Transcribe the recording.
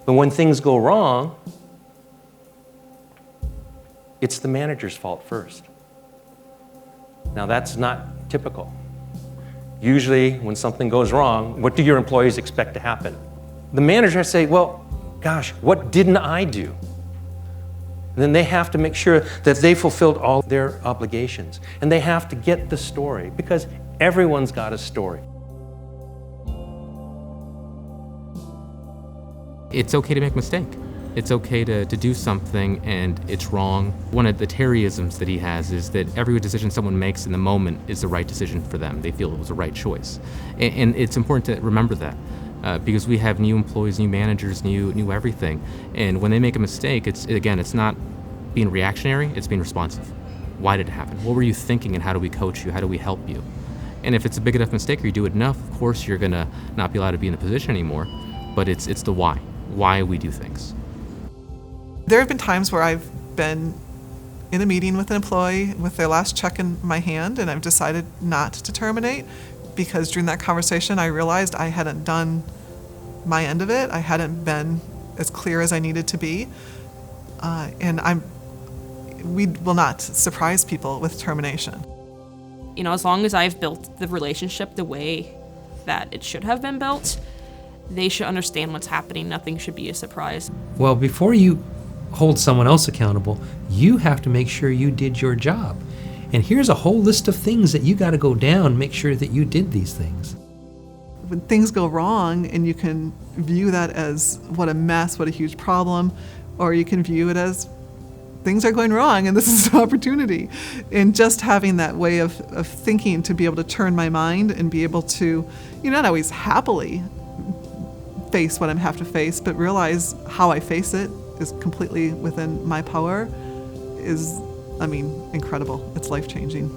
But when things go wrong, it's the manager's fault first. Now, that's not typical. Usually, when something goes wrong, what do your employees expect to happen? The manager has to say, well, gosh, what didn't I do? And then they have to make sure that they fulfilled all their obligations. And they have to get the story, because everyone's got a story. It's okay to make a mistake. It's okay to do something and it's wrong. One of the Terryisms that he has is that every decision someone makes in the moment is the right decision for them. They feel it was the right choice. And it's important to remember that because we have new employees, new managers, new everything. And when they make a mistake, it's not being reactionary, it's being responsive. Why did it happen? What were you thinking and how do we coach you? How do we help you? And if it's a big enough mistake or you do it enough, of course you're gonna not be allowed to be in the position anymore, but it's the why we do things. There have been times where I've been in a meeting with an employee with their last check in my hand and I've decided not to terminate because during that conversation I realized I hadn't done my end of it. I hadn't been as clear as I needed to be. We will not surprise people with termination. You know, as long as I've built the relationship the way that it should have been built, they should understand what's happening. Nothing should be a surprise. Well, before you hold someone else accountable, you have to make sure you did your job. And here's a whole list of things that you got to go down, make sure that you did these things. When things go wrong and you can view that as what a mess, what a huge problem, or you can view it as things are going wrong and this is an opportunity. And just having that way of thinking to be able to turn my mind and be able to, not always happily face what I have to face, but realize how I face it is completely within my power is, incredible. It's life-changing.